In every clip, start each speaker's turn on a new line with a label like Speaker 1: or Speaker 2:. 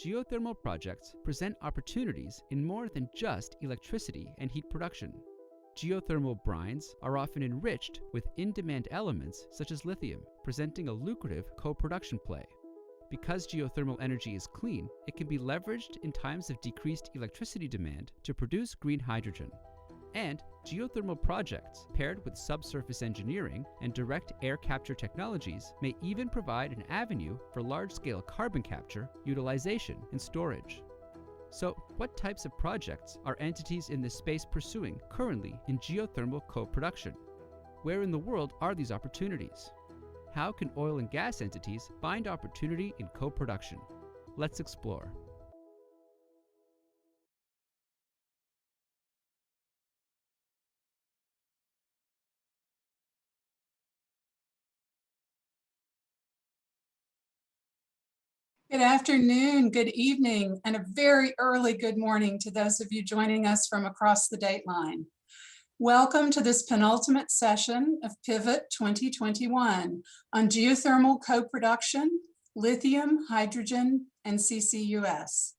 Speaker 1: Geothermal projects present opportunities in more than just electricity and heat production. Geothermal brines are often enriched with in-demand elements such as lithium, presenting a lucrative co-production play. Because geothermal energy is clean, it can be leveraged in times of decreased electricity demand to produce green hydrogen. And geothermal projects paired with subsurface engineering and direct air capture technologies may even provide an avenue for large-scale carbon capture, utilization, and storage. So, what types of projects are entities in this space pursuing currently in geothermal co-production? Where in the world are these opportunities? How can oil and gas entities find opportunity in co-production? Let's explore.
Speaker 2: Good afternoon, good evening, and a very early good morning to those of you joining us from across the dateline. Welcome to this penultimate session of Pivot 2021 on geothermal co-production, lithium, hydrogen, and CCUS.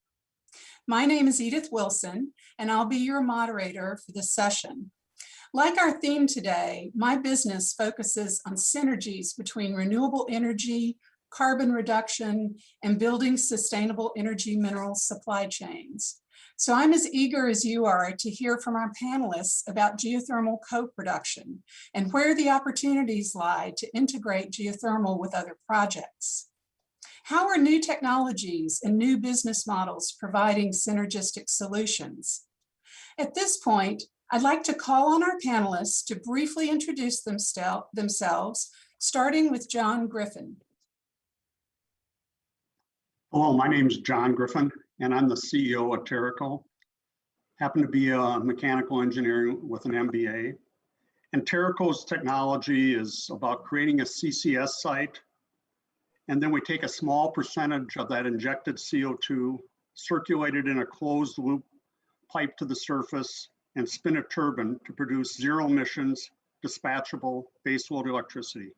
Speaker 2: My name is Edith Wilson, and I'll be your moderator for this session. Like our theme today, my business focuses on synergies between renewable energy, carbon reduction, and building sustainable energy mineral supply chains. So I'm as eager as you are to hear from our panelists about geothermal co-production and where the opportunities lie to integrate geothermal with other projects. How are new technologies and new business models providing synergistic solutions? At this point, I'd like to call on our panelists to briefly introduce themselves, starting with John Griffin.
Speaker 3: Hello, my name is John Griffin, and I'm the CEO of Terraco. Happen to be a mechanical engineer with an MBA. And Terraco's technology is about creating a CCS site, and then we take a small percentage of that injected CO2, circulate it in a closed loop pipe to the surface, and spin a turbine to produce zero emissions, dispatchable baseload electricity.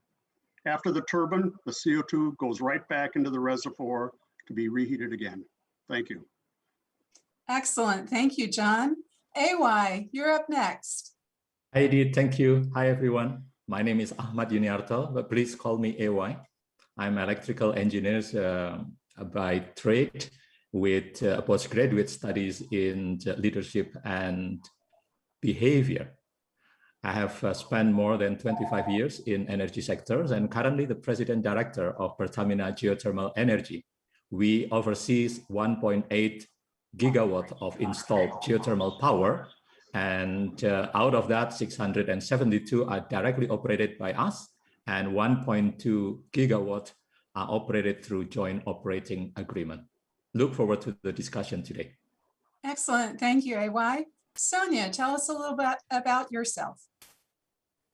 Speaker 3: After the turbine, the CO2 goes right back into the reservoir to be reheated again. Thank you.
Speaker 2: Excellent. Thank you, John. AY, you're up next.
Speaker 4: Hi, Edith. Thank you. Hi, everyone. My name is Ahmad Yuniarto, but please call me AY. I'm an electrical engineer by trade with postgraduate studies in leadership and behavior. I have spent more than 25 years in energy sectors and currently the president director of Pertamina Geothermal Energy. We oversee 1.8 gigawatt of installed geothermal power, and out of that, 672 are directly operated by us, and 1.2 gigawatt are operated through joint operating agreement. Look forward to the discussion today.
Speaker 2: Excellent. Thank you, AY. Sonia, tell us a little bit about yourself.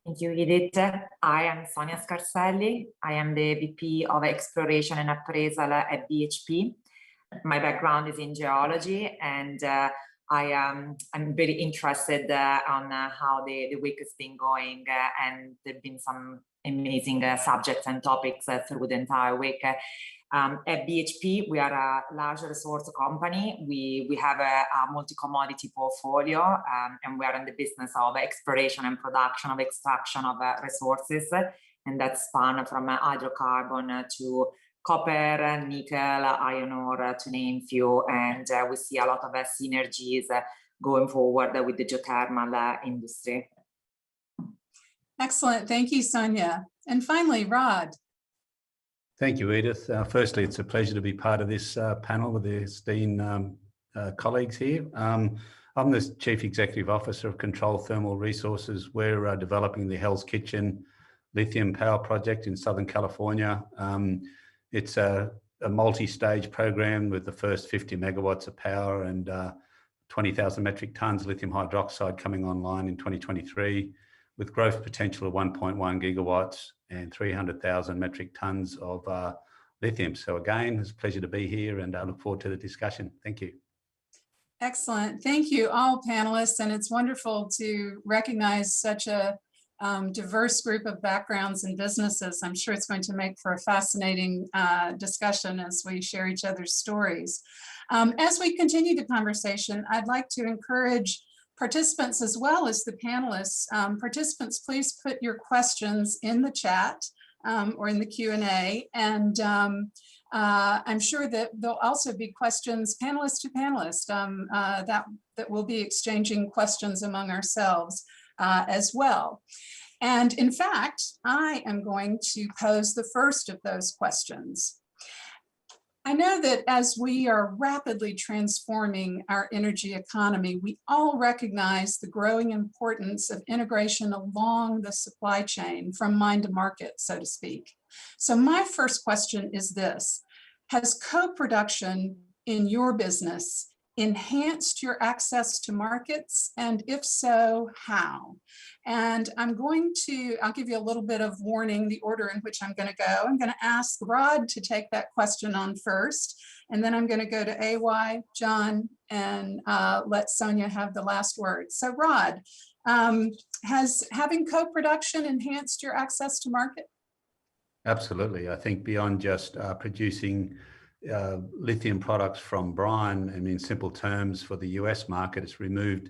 Speaker 5: Thank you, Edith. I am Sonia Scarselli. I am the VP of Exploration and Appraisal at BHP. My background is in geology, and I'm very interested on how the week has been going, and there have been some amazing subjects and topics through the entire week. At BHP, we are a large resource company. We have a multi-commodity portfolio, and we are in the business of exploration and production of extraction of resources, and that's span from hydrocarbon to copper, nickel, iron ore, to name few, and we see a lot of synergies going forward with the geothermal industry.
Speaker 2: Excellent. Thank you, Sonia. And finally, Rod.
Speaker 6: Thank you, Edith. Firstly, it's a pleasure to be part of this panel with the esteemed colleagues here. I'm the Chief Executive Officer of Control Thermal Resources. We're developing the Hell's Kitchen lithium power project in Southern California. It's a multi-stage program with the first 50 megawatts of power and 20,000 metric tons lithium hydroxide coming online in 2023, with growth potential of 1.1 gigawatts and 300,000 metric tons of lithium. So again, it's a pleasure to be here, and I look forward to the discussion. Thank you.
Speaker 2: Excellent. Thank you, all panelists. And it's wonderful to recognize such a diverse group of backgrounds and businesses. I'm sure it's going to make for a fascinating discussion as we share each other's stories. As we continue the conversation, I'd like to encourage participants as well as the panelists. Participants, please put your questions in the chat or in the Q&A, and I'm sure that there'll also be questions panelist to panelist that we'll be exchanging questions among ourselves as well. And in fact, I am going to pose the first of those questions. I know that as we are rapidly transforming our energy economy, we all recognize the growing importance of integration along the supply chain from mine to market, so to speak. So my first question is this: has co-production in your business enhanced your access to markets? And if so, how? And I'll give you a little bit of warning, the order in which I'm going to go. I'm going to ask Rod to take that question on first, and then I'm going to go to AY, John, and let Sonia have the last word. So Rod, has having co-production enhanced your access to market?
Speaker 6: Absolutely. I think beyond just producing lithium products from brine, and in simple terms for the US market, it's removed,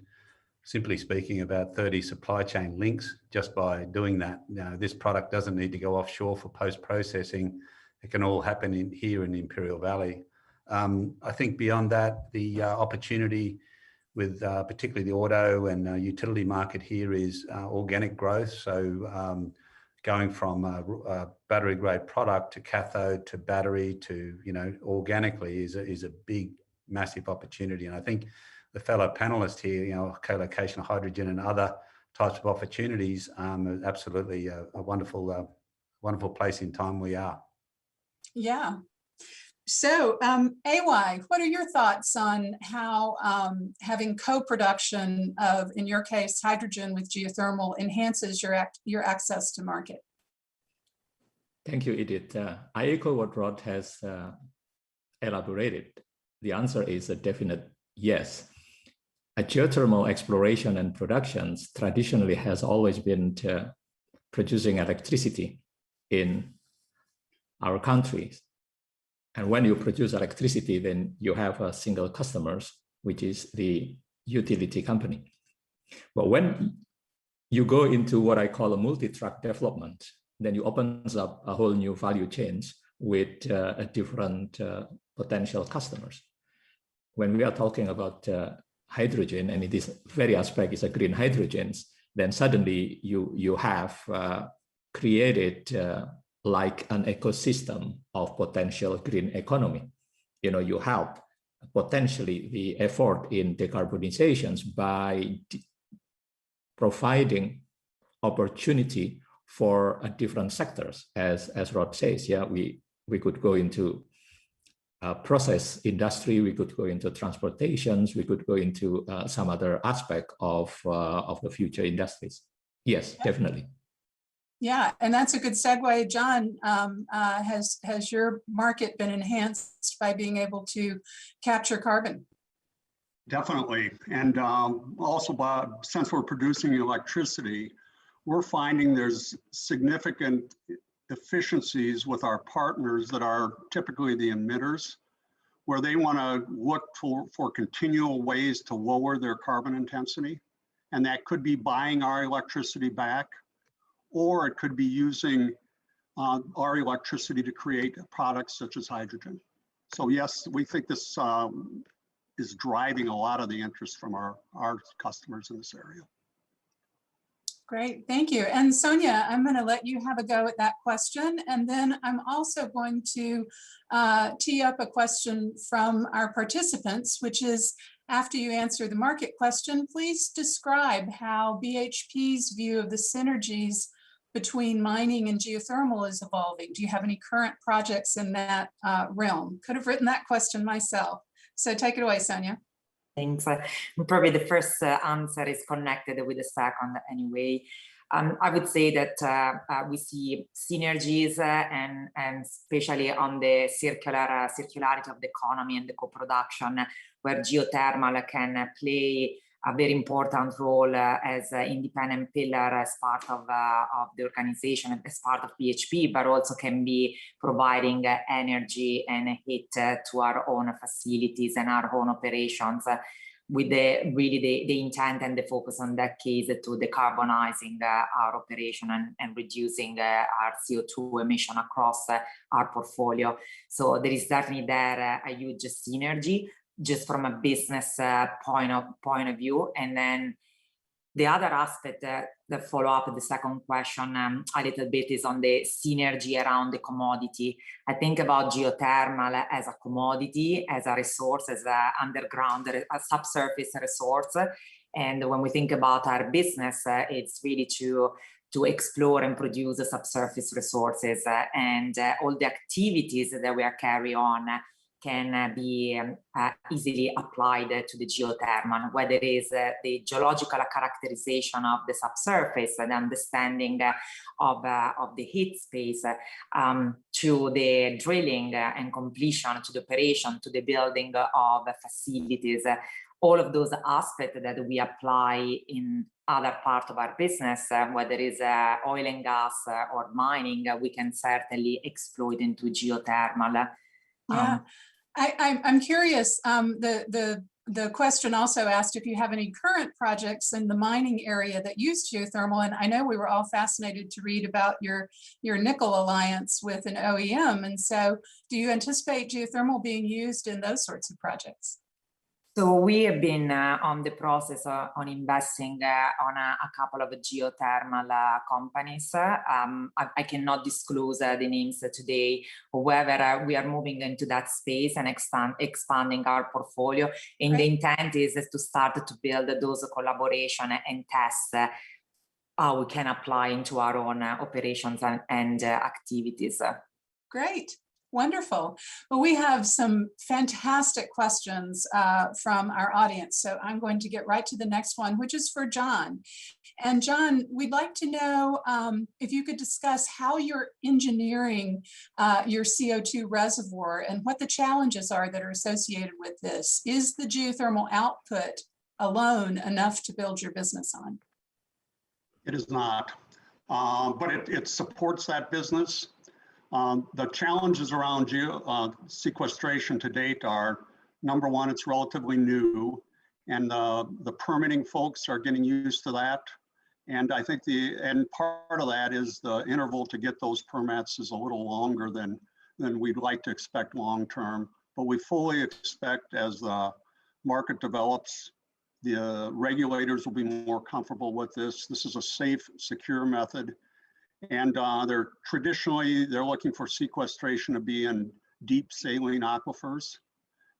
Speaker 6: simply speaking, about 30 supply chain links just by doing that. Now, this product doesn't need to go offshore for post-processing. It can all happen here in Imperial Valley. I think beyond that, the opportunity with particularly the auto and utility market here is organic growth. So going from a battery grade product to cathode to battery to, organically is a big, massive opportunity. And I think the fellow panelists here, co-location of hydrogen and other types of opportunities, absolutely a wonderful, wonderful place in time we are.
Speaker 2: Yeah. So AY, what are your thoughts on how having co-production of, in your case, hydrogen with geothermal enhances your access to market?
Speaker 4: Thank you, Edith. I echo what Rod has elaborated. The answer is a definite yes. A geothermal exploration and productions traditionally has always been producing electricity in our countries. And when you produce electricity, then you have a single customers, which is the utility company. But when you go into what I call a multi-track development, then you opens up a whole new value chains with a different potential customers. When we are talking about hydrogen, and in this very aspect is a green hydrogens, then suddenly you have created like an ecosystem of potential green economy. You help potentially the effort in decarbonizations by providing opportunity for different sectors, as Rod says. Yeah, we could go into process industry, we could go into transportations, we could go into some other aspect of the future industries. Yes, definitely.
Speaker 2: Yeah, and that's a good segue. John, has your market been enhanced by being able to capture carbon?
Speaker 3: Definitely. And also, since we're producing electricity, we're finding there's significant efficiencies with our partners that are typically the emitters, where they want to look for continual ways to lower their carbon intensity. And that could be buying our electricity back, or it could be using our electricity to create products such as hydrogen. So yes, we think this is driving a lot of the interest from our customers in this area.
Speaker 2: Great, thank you. And Sonia, I'm going to let you have a go at that question. And then I'm also going to tee up a question from our participants, which is, after you answer the market question, please describe how BHP's view of the synergies between mining and geothermal is evolving. Do you have any current projects in that realm? Could have written that question myself. So take it away, Sonia.
Speaker 5: Thanks. Probably the first answer is connected with the second anyway. I would say that we see synergies and especially on the circularity of the economy and the co-production, where geothermal can play a very important role as an independent pillar as part of the organization, as part of BHP, but also can be providing energy and heat to our own facilities and our own operations, with the intent and the focus on that case to decarbonizing our operation and reducing our CO2 emission across our portfolio. So there is definitely there a huge synergy just from a business point of view. And then the other aspect that follow up the second question a little bit is on the synergy around the commodity. I think about geothermal as a commodity, as a resource, as a underground, a subsurface resource. And when we think about our business, it's really to explore and produce the subsurface resources, and all the activities that we are carrying on can be easily applied to the geothermal, whether it is the geological characterization of the subsurface and understanding of the heat space, to the drilling and completion, to the operation, to the building of facilities. All of those aspects that we apply in other parts of our business, whether it is oil and gas or mining, we can certainly exploit into geothermal.
Speaker 2: Yeah. I'm curious, the question also asked if you have any current projects in the mining area that use geothermal. And I know we were all fascinated to read about your nickel alliance with an OEM. And so do you anticipate geothermal being used in those sorts of projects?
Speaker 5: So we have been on the process on investing on a couple of geothermal companies. I cannot disclose the names today. However, we are moving into that space and expanding our portfolio. And the intent is to start to build those collaboration and test how we can apply into our own operations and activities.
Speaker 2: Great. Wonderful. Well, we have some fantastic questions from our audience. So I'm going to get right to the next one, which is for John. And John, we'd like to know if you could discuss how you're engineering your CO2 reservoir and what the challenges are that are associated with this. Is the geothermal output alone enough to build your business on?
Speaker 3: It is not, but it supports that business. The challenges around sequestration to date are, number one, it's relatively new, and the permitting folks are getting used to that. And I think part of that is the interval to get those permits is a little longer than we'd like to expect long term. But we fully expect as the market develops, the regulators will be more comfortable with this. This is a safe, secure method. And they're looking for sequestration to be in deep saline aquifers.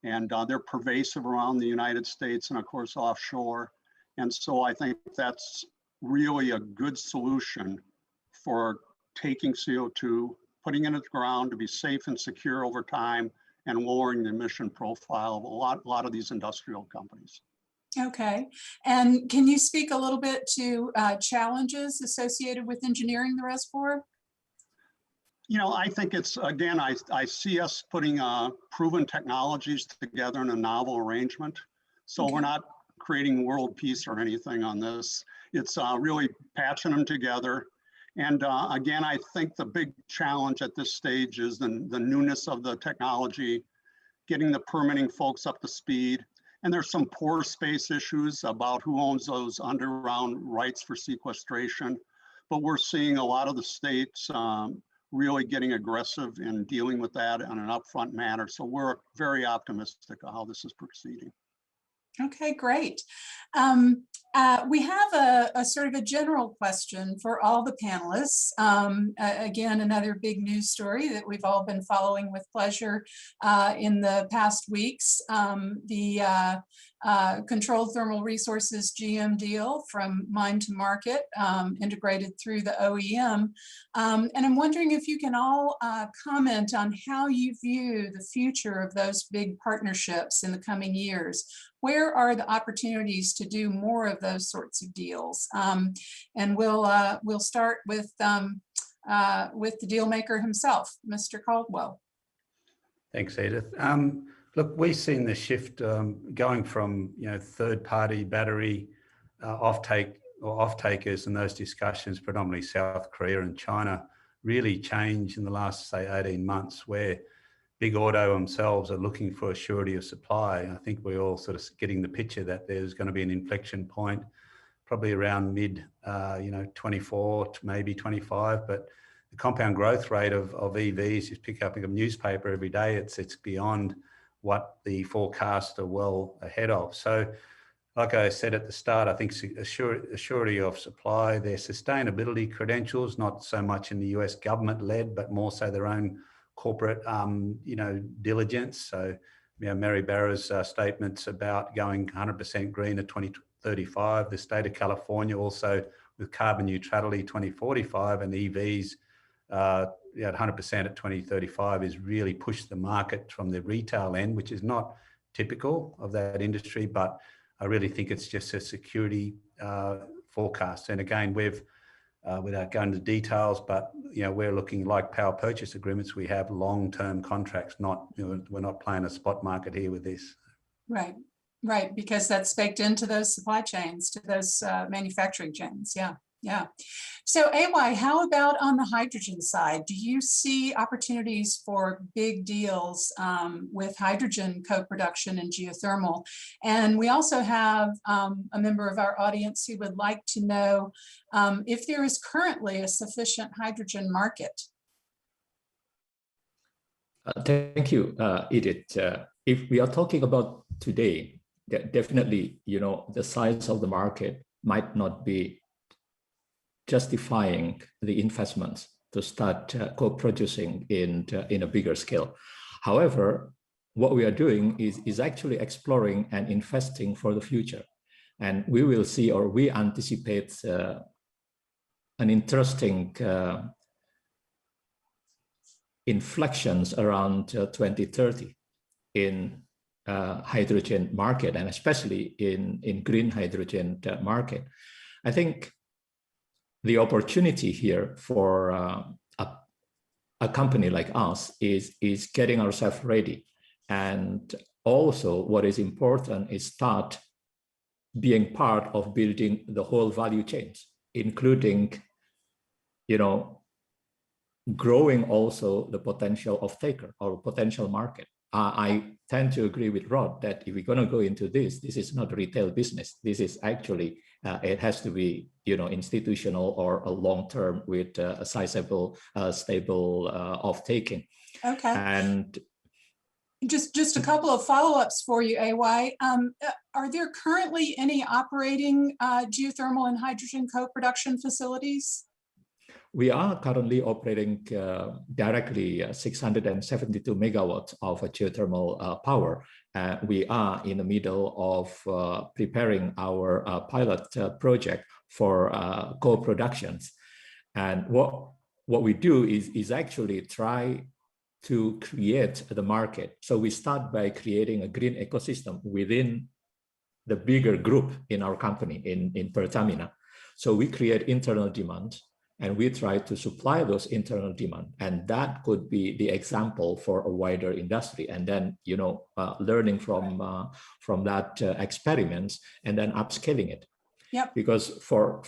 Speaker 3: And they're pervasive around the United States and of course offshore. And so I think that's really a good solution for taking CO2, putting it in the ground to be safe and secure over time, and lowering the emission profile of a lot of these industrial companies.
Speaker 2: Okay. And can you speak a little bit to challenges associated with engineering the reservoir?
Speaker 3: You know, I think it's, again, I see us putting proven technologies together in a novel arrangement. So we're not creating world peace or anything on this. It's really patching them together. And again, I think the big challenge at this stage is the newness of the technology, getting the permitting folks up to speed. And there's some pore space issues about who owns those underground rights for sequestration. But we're seeing a lot of the states really getting aggressive in dealing with that in an upfront manner. So we're very optimistic of how this is proceeding.
Speaker 2: Okay, great. We have a sort of a general question for all the panelists. Again, another big news story that we've all been following with pleasure in the past weeks. The Controlled Thermal Resources GM deal from mine to market, integrated through the OEM. And I'm wondering if you can all comment on how you view the future of those big partnerships in the coming years. Where are the opportunities to do more of those sorts of deals? And we'll start with the deal maker himself, Mr. Caldwell.
Speaker 6: Thanks, Edith. Look, we've seen the shift going from third-party battery off-takers and those discussions, predominantly South Korea and China, really change in the last, say, 18 months, where big auto themselves are looking for a surety of supply. I think we're all sort of getting the picture that there's going to be an inflection point, probably around mid, 24 to maybe 25. But the compound growth rate of EVs, you pick up a newspaper every day, it's beyond what the forecasts are well ahead of. So, like I said at the start, I think a surety of supply, their sustainability credentials, not so much in the US government-led, but more so their own corporate, diligence. So, Mary Barra's statements about going 100% green at 2035, the state of California also with carbon neutrality 2045 and EVs at 100% at 2035 is really pushed the market from the retail end, which is not typical of that industry, but I really think it's just a security forecast. And again, we've, without going into details, but we're looking like power purchase agreements. We have long-term contracts, not, we're not playing a spot market here with this.
Speaker 2: Right, because that's baked into those supply chains, to those manufacturing chains. Yeah. So AY, how about on the hydrogen side? Do you see opportunities for big deals with hydrogen co-production and geothermal? And we also have a member of our audience who would like to know if there is currently a sufficient hydrogen market.
Speaker 4: Thank you, Edith. If we are talking about today, definitely, the size of the market might not be justifying the investments to start co-producing in a bigger scale. However, what we are doing is actually exploring and investing for the future. And we will see, or we anticipate an interesting inflections around 2030 in hydrogen market, and especially in green hydrogen market. I think the opportunity here for a company like us is getting ourselves ready. And also what is important is start being part of building the whole value chains, including, growing also the potential of taker or potential market. I tend to agree with Rod that if we're going to go into this is not retail business. This is actually, it has to be, institutional or a long-term with a sizable, stable off-taking.
Speaker 2: Okay.
Speaker 4: And
Speaker 2: just a couple of follow-ups for you, AY. Are there currently any operating geothermal and hydrogen co-production facilities?
Speaker 4: We are currently operating directly 672 megawatts of geothermal power. We are in the middle of preparing our pilot project for co-productions. And what we do is actually try to create the market. So we start by creating a green ecosystem within the bigger group in our company, in Pertamina. So we create internal demand, and we try to supply those internal demand. And that could be the example for a wider industry. And then, learning from that experiments and then upscaling it.
Speaker 2: Yep.
Speaker 4: Because for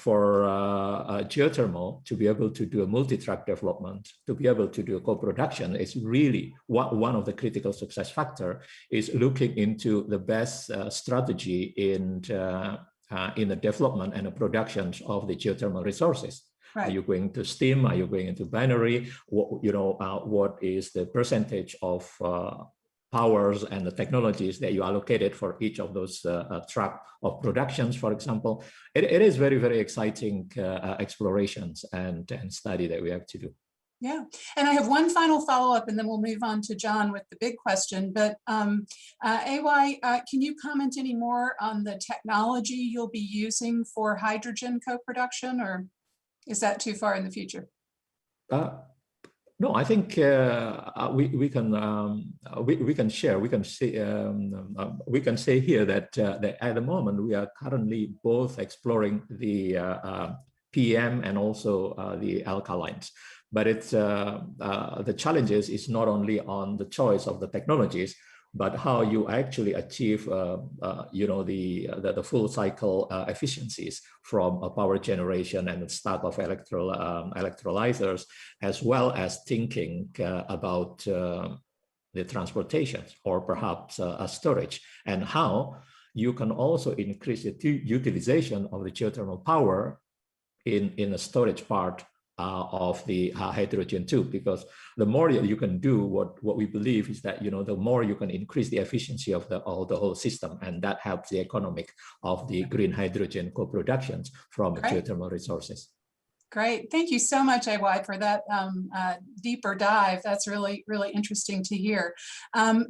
Speaker 4: geothermal, to be able to do a multi-track development, to be able to do a co-production is really one of the critical success factor is looking into the best strategy in the development and the production of the geothermal resources. Right. Are you going to steam? Are you going into binary? What is the percentage of powers and the technologies that you allocated for each of those track of productions, for example? It is very, very exciting explorations and study that we have to do.
Speaker 2: Yeah, and I have one final follow-up and then we'll move on to John with the big question. But AY, can you comment any more on the technology you'll be using for hydrogen co-production, or is that too far in the future?
Speaker 4: No, I think we can share. We can say here that at the moment we are currently both exploring the PM and also the alkalines. But it's the challenges is not only on the choice of the technologies. but how you actually achieve, the full cycle efficiencies from a power generation and the start of electrolyzers, as well as thinking about the transportation or perhaps storage, and how you can also increase the utilization of the geothermal power in the storage part of the hydrogen too, because the more you can do, what we believe is that, the more you can increase the efficiency of the whole system, and that helps the economic of the green hydrogen co-productions from geothermal resources.
Speaker 2: Great. Thank you so much, AY, for that deeper dive. That's really, really interesting to hear.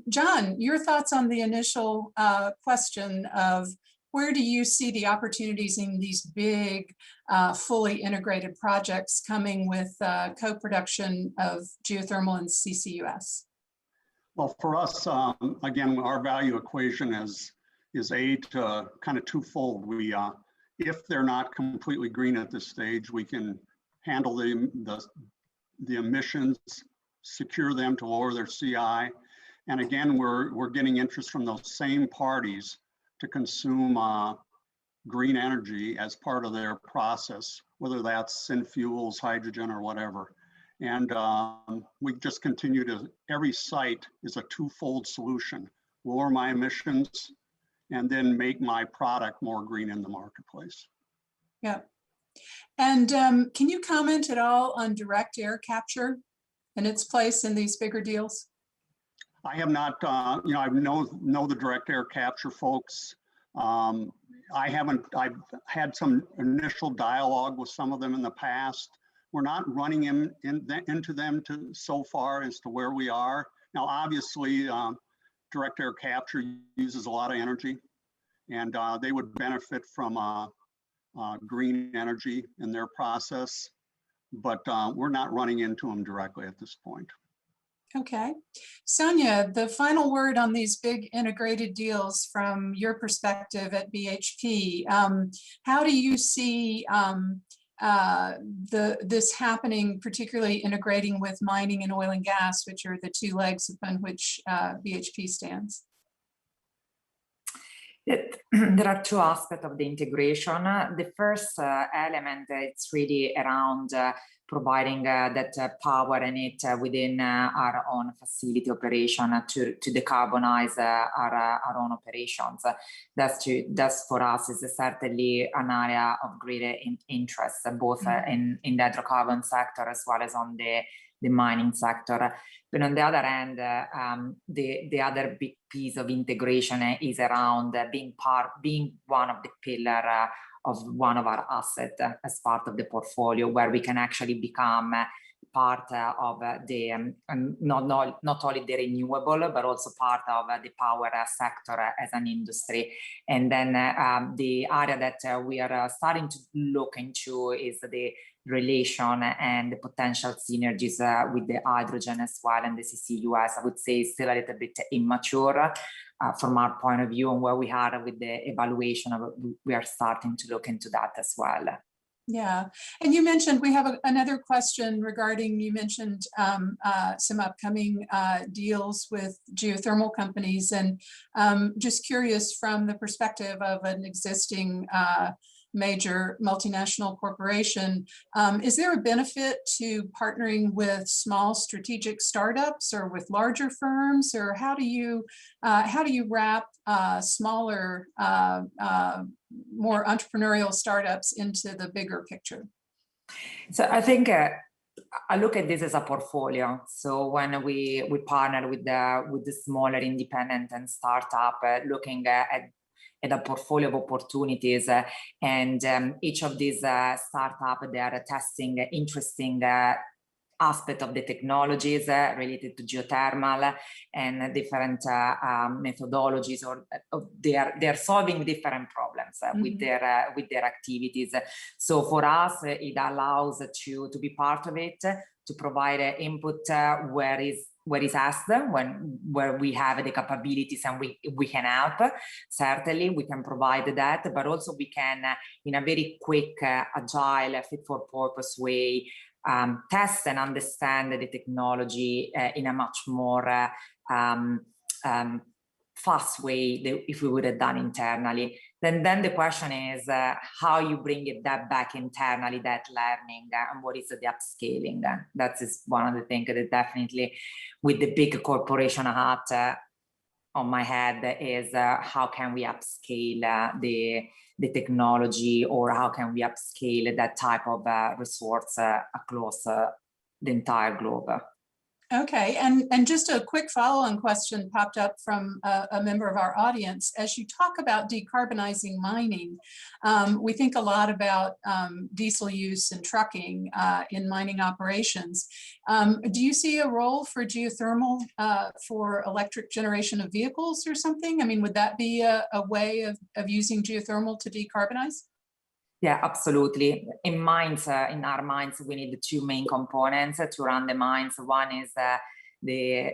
Speaker 2: John, your thoughts on the initial question of where do you see the opportunities in these big, fully integrated projects coming with co-production of geothermal and CCUS?
Speaker 3: Well, for us, again, our value equation is kind of twofold. We if they're not completely green at this stage, we can handle the emissions, secure them to lower their CI. And again, we're getting interest from those same parties to consume green energy as part of their process, whether that's in fuels, hydrogen, or whatever. And we just continue to, every site is a twofold solution: lower my emissions and then make my product more green in the marketplace.
Speaker 2: Yeah. And can you comment at all on direct air capture and its place in these bigger deals?
Speaker 3: I have not, I know the direct air capture folks. I've had some initial dialogue with some of them in the past. We're not running into them so far as to where we are. Now, obviously, direct air capture uses a lot of energy, and they would benefit from green energy in their process, but we're not running into them directly at this point.
Speaker 2: Okay. Sonia, the final word on these big integrated deals from your perspective at BHP. How do you see this happening, particularly integrating with mining and oil and gas, which are the two legs upon which BHP stands?
Speaker 5: There are two aspects of the integration. The first element, it's really around providing that power and it within our own facility operation to decarbonize our own operations. That's for us is certainly an area of greater interest, both in the hydrocarbon sector as well as on the mining sector. But on the other hand, the other big piece of integration is around being one of the pillar of one of our assets as part of the portfolio, where we can actually become part of the not only the renewable, but also part of the power sector as an industry. And then the area that we are starting to look into is the relation and the potential synergies with the hydrogen as well and the CCUS. I would say still a little bit immature from our point of view, and where we are with the evaluation of we are starting to look into that as well.
Speaker 2: Yeah, and you mentioned we have another question regarding, you mentioned some upcoming deals with geothermal companies, and just curious from the perspective of an existing major multinational corporation, is there a benefit to partnering with small strategic startups or with larger firms, or how do you wrap smaller, more entrepreneurial startups into the bigger picture?
Speaker 5: So I think I look at this as a portfolio. So when we partner with the smaller independent and startup, looking at a portfolio of opportunities, and each of these startups, they are testing interesting aspect of the technologies related to geothermal and different methodologies, or they are solving different problems with their activities. So for us, it allows to be part of it, to provide input where is asked, where we have the capabilities and we can help. Certainly we can provide that, but also we can in a very quick, agile, fit for purpose way test and understand the technology in a much more fast way if we would have done internally. Then the question is how you bring that back internally, that learning, and what is the upscaling. That is one of the things that definitely, with the big corporation hat on my head, is how can we upscale the technology, or how can we upscale that type of resource across the entire globe.
Speaker 2: Okay, and just a quick follow-on question popped up from a member of our audience. As you talk about decarbonizing mining, we think a lot about diesel use and trucking in mining operations. Do you see a role for geothermal for electric generation of vehicles or something? I mean, would that be a way of using geothermal to decarbonize?
Speaker 5: Yeah, absolutely. In our mines, we need the two main components to run the mines. One is the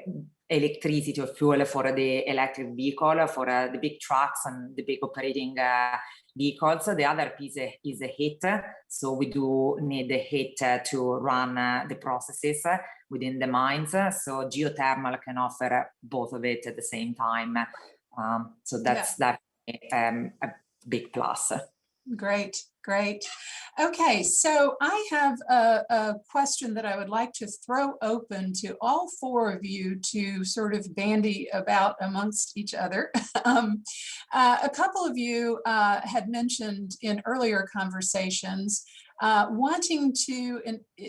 Speaker 5: electricity or fuel for the electric vehicle, for the big trucks and the big operating vehicles. The other piece is the heat. So we do need the heat to run the processes within the mines. So geothermal can offer both of it at the same time. So that's definitely a big plus.
Speaker 2: Great, great. Okay, so I have a question that I would like to throw open to all four of you to sort of bandy about amongst each other. A couple of you had mentioned in earlier conversations wanting to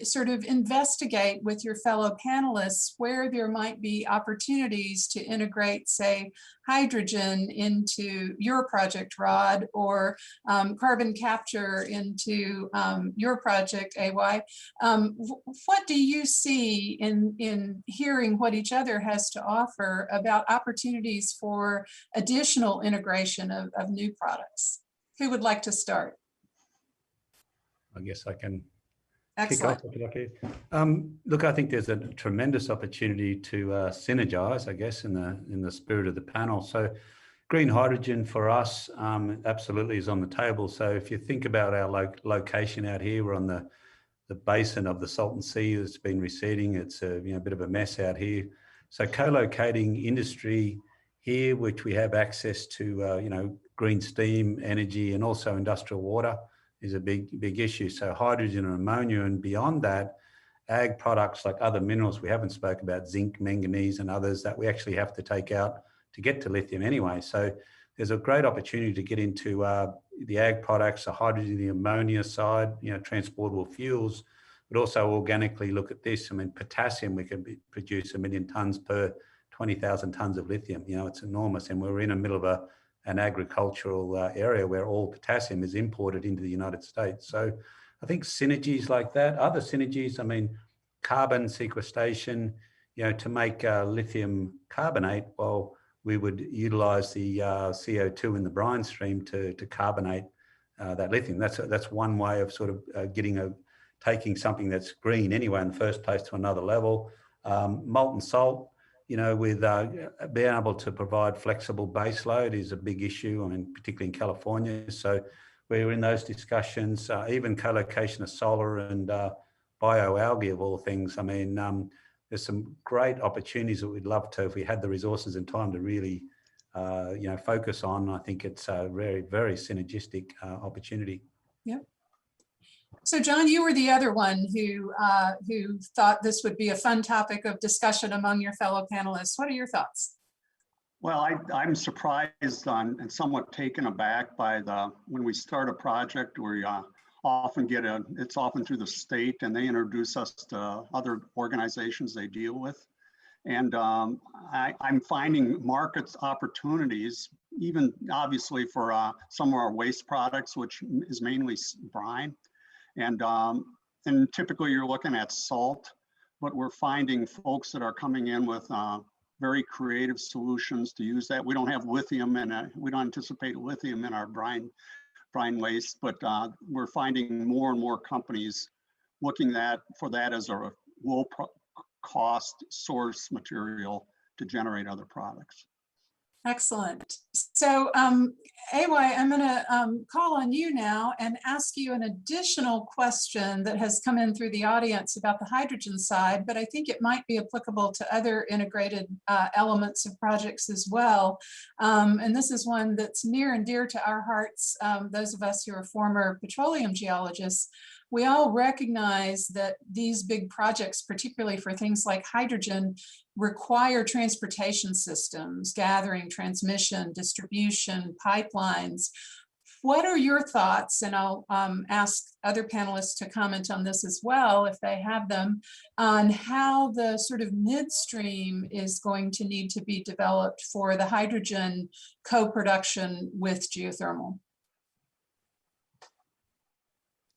Speaker 2: sort of investigate with your fellow panelists where there might be opportunities to integrate, say, hydrogen into your project, Rod, or carbon capture into your project, AY. What do you see in hearing what each other has to offer about opportunities for additional integration of new products? Who would like to start?
Speaker 6: I guess I can
Speaker 2: Excellent.
Speaker 6: kick off. Look, I think there's a tremendous opportunity to synergize, I guess, in the spirit of the panel. So green hydrogen for us absolutely is on the table. So if you think about our location out here, we're on the basin of the Salton Sea that's been receding. It's a bit of a mess out here. So co-locating industry here, which we have access to, green steam energy and also industrial water, is a big issue. So hydrogen and ammonia, and beyond that, ag products like other minerals we haven't spoken about, zinc, manganese, and others that we actually have to take out to get to lithium anyway. So there's a great opportunity to get into the ag products, the hydrogen, the ammonia side, transportable fuels, but also organically look at this. I mean, potassium, we can produce 1 million tons per 20,000 tons of lithium. It's enormous, and we're in the middle of an agricultural area where all potassium is imported into the United States. So I think synergies like that, other synergies, I mean, carbon sequestration, to make lithium carbonate, well, we would utilize the CO2 in the brine stream to carbonate that lithium. That's one way of sort of taking something that's green anyway in the first place to another level. Molten salt, with being able to provide flexible baseload is a big issue, particularly in California. So we're in those discussions, even co-location of solar and bioalgae of all things. There's some great opportunities that we'd love to, if we had the resources and time to really, focus on. I think it's a very, very synergistic opportunity.
Speaker 2: Yeah. So John, you were the other one who thought this would be a fun topic of discussion among your fellow panelists. What are your thoughts?
Speaker 3: Well, I'm surprised and somewhat taken aback by when we start a project, we often it's often through the state, and they introduce us to other organizations they deal with. And I'm finding markets opportunities, even obviously for some of our waste products, which is mainly brine. And typically you're looking at salt, but we're finding folks that are coming in with very creative solutions to use that. We don't have lithium we don't anticipate lithium in our brine waste, but we're finding more and more companies looking for that as a low cost source material to generate other products.
Speaker 2: Excellent. So, AY, I'm going to call on you now and ask you an additional question that has come in through the audience about the hydrogen side, but I think it might be applicable to other integrated elements of projects as well. And this is one that's near and dear to our hearts, those of us who are former petroleum geologists. We all recognize that these big projects, particularly for things like hydrogen, require transportation systems, gathering, transmission, distribution, pipelines. What are your thoughts? And I'll ask other panelists to comment on this as well, if they have them, on how the sort of midstream is going to need to be developed for the hydrogen co-production with geothermal.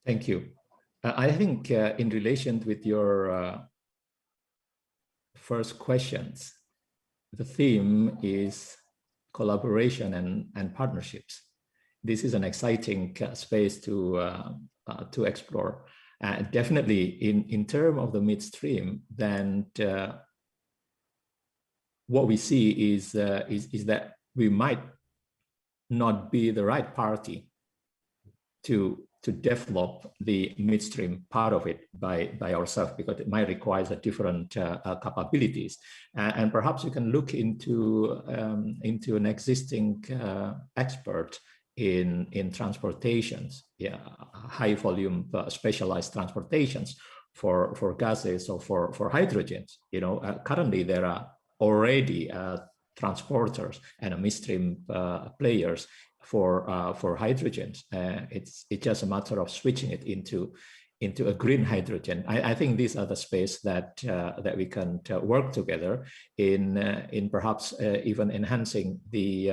Speaker 4: Thank you. I think in relation with your first questions, the theme is collaboration and partnerships. This is an exciting space to explore. Definitely in terms of the midstream, then what we see is that we might not be the right party to develop the midstream part of it by ourselves, because it might require a different capabilities. And perhaps you can look into an existing expert in transportations, high volume specialized transportations for gases or for hydrogens. Currently there are already transporters and midstream players for hydrogens. It's just a matter of switching it into a green hydrogen. I think these are the space that we can work together in perhaps even enhancing the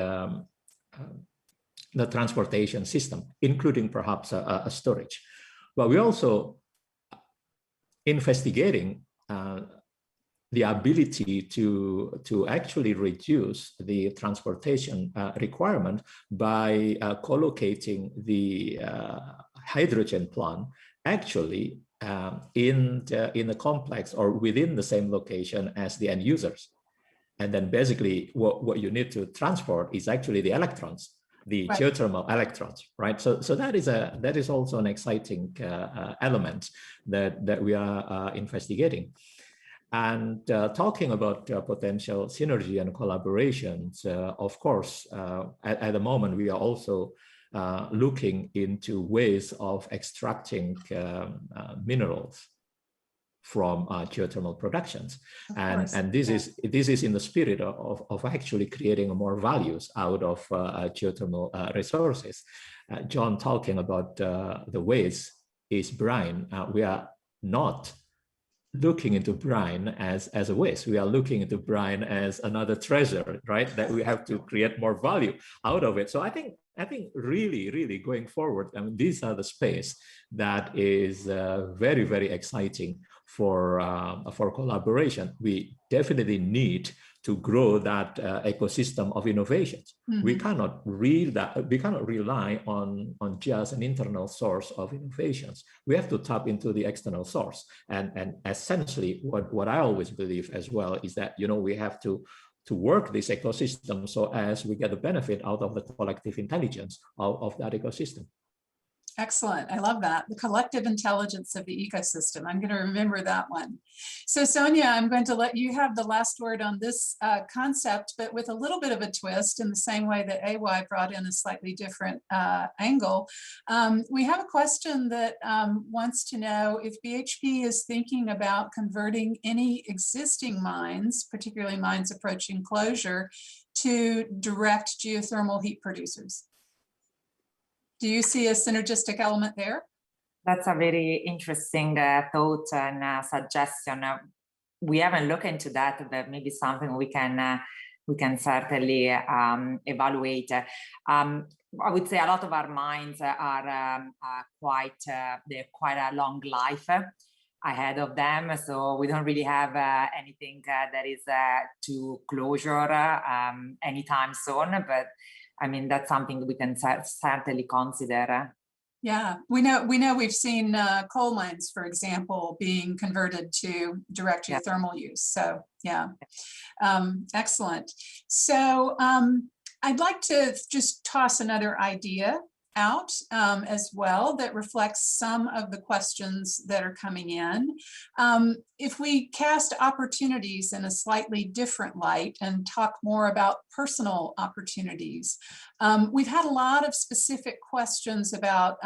Speaker 4: transportation system, including perhaps a storage. But we're also investigating the ability to actually reduce the transportation requirement by co-locating the hydrogen plant actually in the complex or within the same location as the end users. And then basically what you need to transport is actually the electrons, the
Speaker 2: right.
Speaker 4: Geothermal electrons, right? So that is also an exciting element that we are investigating. And talking about potential synergy and collaborations, of course, at the moment, we are also looking into ways of extracting minerals from geothermal productions. And this is in the spirit of actually creating more values out of geothermal resources. John talking about the waste is brine. We are not looking into brine as a waste. We are looking into brine as another treasure, right? That we have to create more value out of it. So I think really going forward, I mean, these are the space that is very, very exciting for collaboration. We definitely need to grow that ecosystem of innovations. Mm-hmm. We cannot rely on just an internal source of innovations. We have to tap into the external source. And essentially, what I always believe as well is that we have to work this ecosystem so as we get the benefit out of the collective intelligence of that ecosystem.
Speaker 2: Excellent. I love that. The collective intelligence of the ecosystem. I'm going to remember that one. So Sonia, I'm going to let you have the last word on this concept, but with a little bit of a twist in the same way that AY brought in a slightly different angle. We have a question that wants to know if BHP is thinking about converting any existing mines, particularly mines approaching closure, to direct geothermal heat producers. Do you see a synergistic element there?
Speaker 5: That's a very interesting thought and suggestion. We haven't looked into that, but maybe something we can certainly evaluate. I would say a lot of our mines are quite a long life ahead of them, so we don't really have anything that is to closure anytime soon. But I mean, that's something we can certainly consider.
Speaker 2: Yeah, we know we've seen coal mines, for example, being converted to direct geothermal use. So yeah, excellent. So I'd like to just toss another idea out as well that reflects some of the questions that are coming in. If we cast opportunities in a slightly different light and talk more about personal opportunities, we've had a lot of specific questions about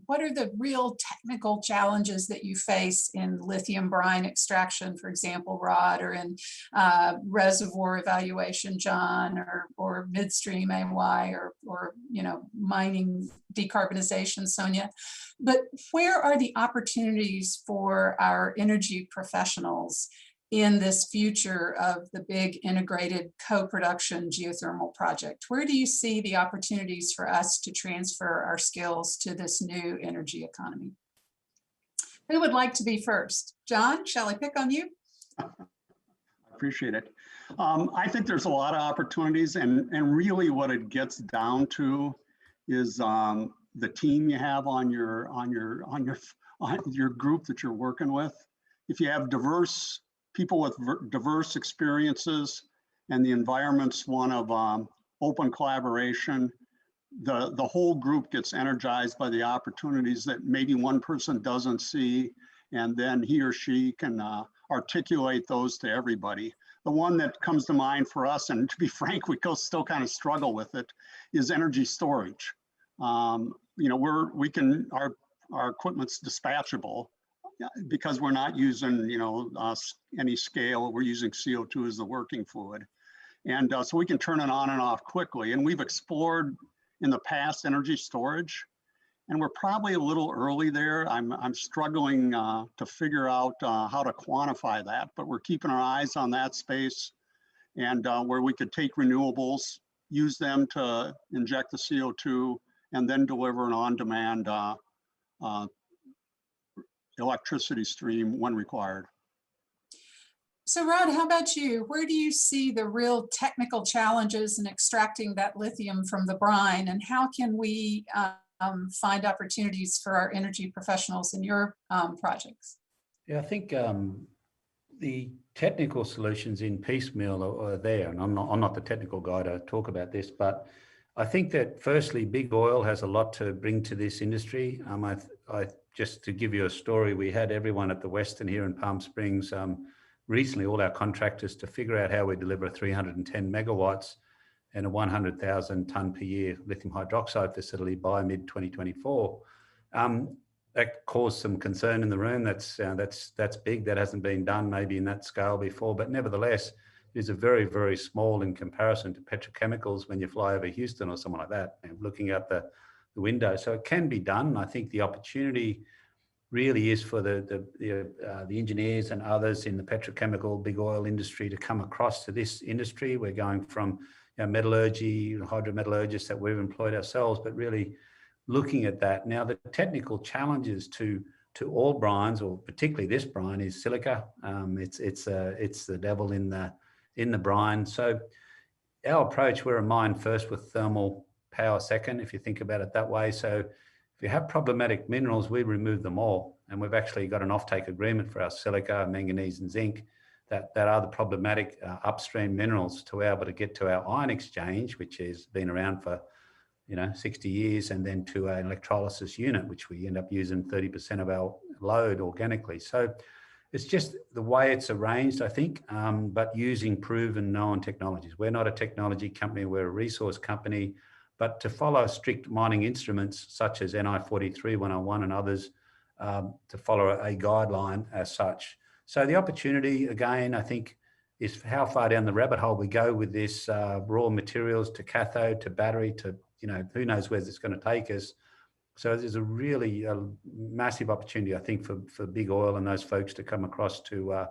Speaker 2: what are the real technical challenges that you face in lithium brine extraction, for example, Rod, or in reservoir evaluation, John, or midstream AY, or mining decarbonization, Sonia. But where are the opportunities for our energy professionals in this future of the big integrated co-production geothermal project? Where do you see the opportunities for us to transfer our skills to this new energy economy? Who would like to be first? John, shall I pick on you?
Speaker 3: I appreciate it. I think there's a lot of opportunities, and really what it gets down to is the team you have on your group that you're working with. If you have diverse people with diverse experiences, and the environment's one of open collaboration, the whole group gets energized by the opportunities that maybe one person doesn't see, and then he or she can articulate those to everybody. The one that comes to mind for us, and to be frank, we still kind of struggle with it, is energy storage. Our equipment's dispatchable because we're not using, any scale. We're using CO2 as the working fluid. And so we can turn it on and off quickly. And we've explored in the past energy storage, and we're probably a little early there. I'm struggling to figure out how to quantify that, but we're keeping our eyes on that space, and where we could take renewables, use them to inject the CO2, and then deliver an on-demand electricity stream when required.
Speaker 2: So Rod, how about you? Where do you see the real technical challenges in extracting that lithium from the brine, and how can we find opportunities for our energy professionals in your projects?
Speaker 6: Yeah, I think the technical solutions in piecemeal are there, and I'm not the technical guy to talk about this, but I think that firstly, big oil has a lot to bring to this industry. I just to give you a story, we had everyone at the Western here in Palm Springs recently, all our contractors, to figure out how we deliver 310 megawatts and a 100,000 ton per year lithium hydroxide facility by mid 2024. That caused some concern in the room. That's big. That hasn't been done maybe in that scale before, but nevertheless, it is a very, very small in comparison to petrochemicals when you fly over Houston or something like that, and looking out the window. So it can be done. I think the opportunity really is for the engineers and others in the petrochemical big oil industry to come across to this industry. We're going from metallurgy, hydrometallurgists that we've employed ourselves, but really looking at that. Now, the technical challenges to all brines, or particularly this brine, is silica. It's the devil in the brine. So our approach, we're a mine first with thermal power second, if you think about it that way. So if you have problematic minerals, we remove them all. And we've actually got an offtake agreement for our silica, manganese and zinc that are the problematic upstream minerals to be able to get to our ion exchange, which has been around for 60 years, and then to an electrolysis unit, which we end up using 30% of our load organically. So it's just the way it's arranged, I think, but using proven known technologies. We're not a technology company, we're a resource company, but to follow strict mining instruments such as NI 43-101 and others, to follow a guideline as such. So the opportunity, again, I think, is how far down the rabbit hole we go with this raw materials to cathode, to battery, to, who knows where it's going to take us. So there's a really massive opportunity, I think, for big oil and those folks to come across to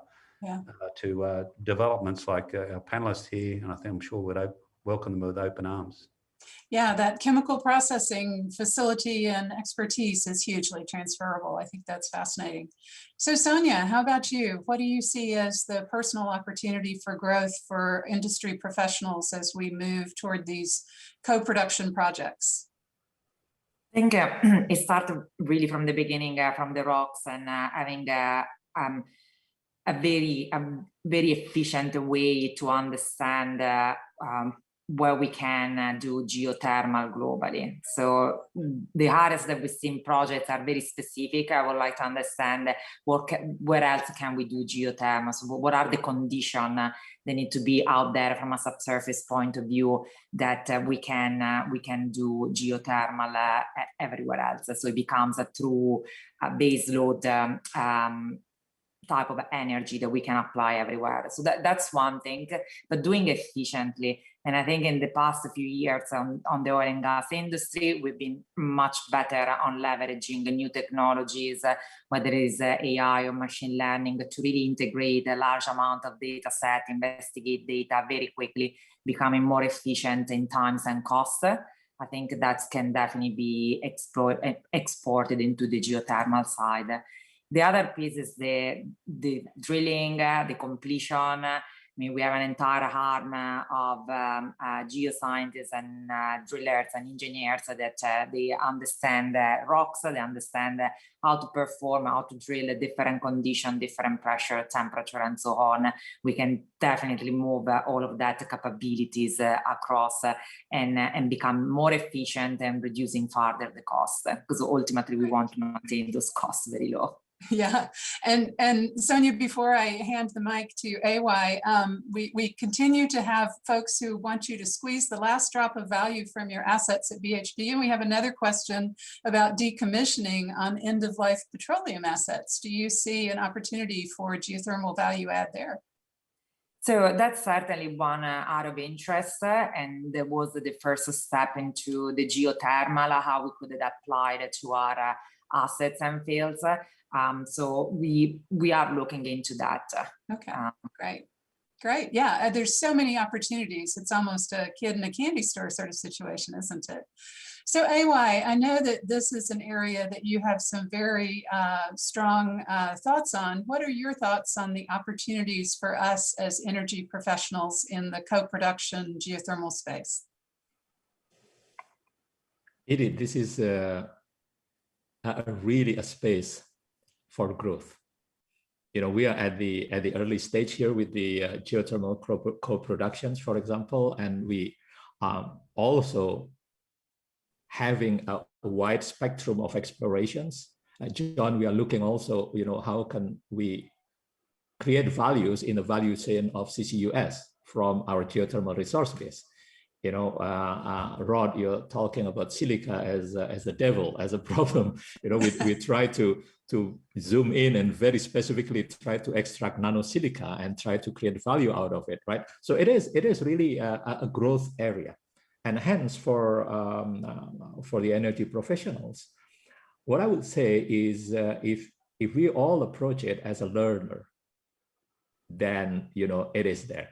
Speaker 6: developments like our panelists here, and I think I'm sure we'd welcome them with open arms.
Speaker 2: Yeah, that chemical processing facility and expertise is hugely transferable. I think that's fascinating. So Sonia, how about you? What do you see as the personal opportunity for growth for industry professionals as we move toward these co-production projects?
Speaker 5: I think it started really from the beginning, from the rocks, and having a very efficient way to understand where we can do geothermal globally. So the areas that we see in projects are very specific. I would like to understand where else can we do geothermal? So what are the conditions that need to be out there from a subsurface point of view that we can do geothermal everywhere else? So it becomes a true baseload type of energy that we can apply everywhere. So that's one thing, but doing it efficiently. And I think in the past few years on the oil and gas industry, we've been much better on leveraging the new technologies, whether it's AI or machine learning, to really integrate a large amount of data set, investigate data very quickly, becoming more efficient in times and costs. I think that can definitely be exported into the geothermal side. The other piece is the drilling, the completion. I mean, we have an entire arm of geoscientists and drillers and engineers that they understand rocks, they understand how to perform, how to drill different conditions, different pressure, temperature, and so on. We can definitely move all of that capabilities across and become more efficient and reducing further the cost, because ultimately we want to maintain those costs very low.
Speaker 2: Yeah, and Sonia, before I hand the mic to AY, we continue to have folks who want you to squeeze the last drop of value from your assets at BHP, and we have another question about decommissioning on end-of-life petroleum assets. Do you see an opportunity for geothermal value add there?
Speaker 5: So that's certainly one out of interest, and that was the first step into the geothermal, how we could apply it to our assets and fields. So we are looking into that.
Speaker 2: Okay, great. Yeah, there's so many opportunities. It's almost a kid in a candy store sort of situation, isn't it? So AY, I know that this is an area that you have some very strong thoughts on. What are your thoughts on the opportunities for us as energy professionals in the co-production geothermal space?
Speaker 4: Edith, this is really a space for growth. You know, we are at the early stage here with the geothermal co-productions, for example, and we also having a wide spectrum of explorations. John, we are looking also, you know, how can we create values in the value chain of CCUS from our geothermal resource base. You know, Rod, you're talking about silica as the devil, as a problem. You know, we try to zoom in and very specifically try to extract nanosilica and try to create value out of it, right? So it is really a growth area, and hence for the energy professionals, what I would say is if we all approach it as a learner, then you know it is there.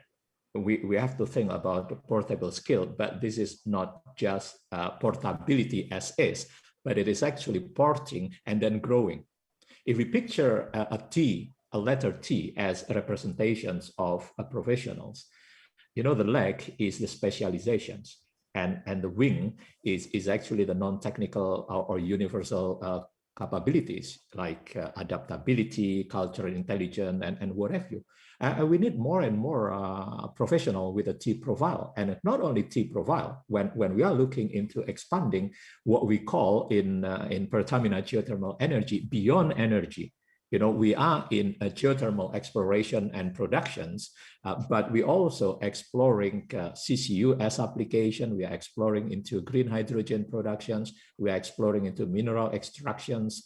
Speaker 4: We have to think about the portable skill, but this is not just portability as is, but it is actually porting and then growing. If we picture a letter T as representations of professionals, you know, the leg is the specializations, and the wing is actually the non-technical or universal capabilities like adaptability, cultural intelligence, and what have you. We need more and more professional with a T profile, and not only T profile. When we are looking into expanding what we call in Pertamina geothermal energy beyond energy, you know, we are in a geothermal exploration and productions, but we also exploring CCUS application. We are exploring into green hydrogen productions. We are exploring into mineral extractions.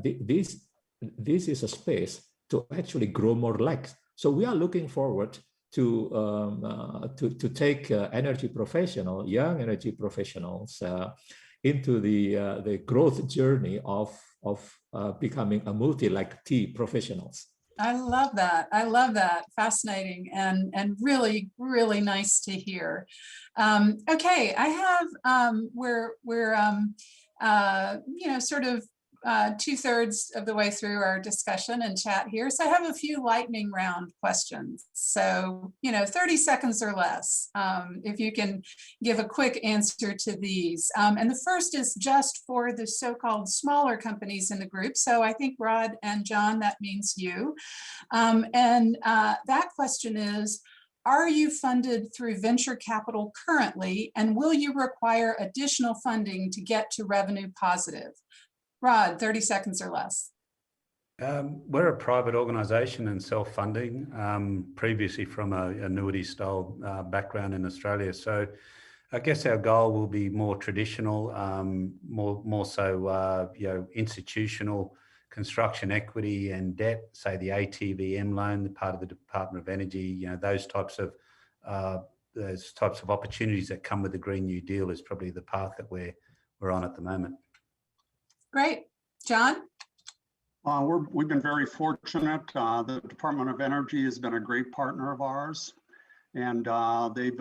Speaker 4: This is a space to actually grow more legs. So we are looking forward to take energy professional, young energy professionals into the growth journey of becoming a multi-like T professionals.
Speaker 2: I love that. I love that. Fascinating and really, really nice to hear. Okay, I have we're you know, sort of 2/3 of the way through our discussion and chat here. So I have a few lightning round questions. So, you know, 30 seconds or less, if you can give a quick answer to these. And the first is just for the so-called smaller companies in the group. So I think Rod and John, that means you. That question is, Are you funded through venture capital currently, and will you require additional funding to get to revenue positive? Rod, 30 seconds or less.
Speaker 6: We're a private organisation and self-funding, previously from an annuity-style background in Australia. So I guess our goal will be more traditional, more so, institutional institutional equity and debt, say the ATVM loan, the part of the Department of Energy, those types of opportunities that come with the Green New Deal is probably the path that we're on at the moment.
Speaker 2: Great. John?
Speaker 3: We've been very fortunate. The Department of Energy has been a great partner of ours, and they've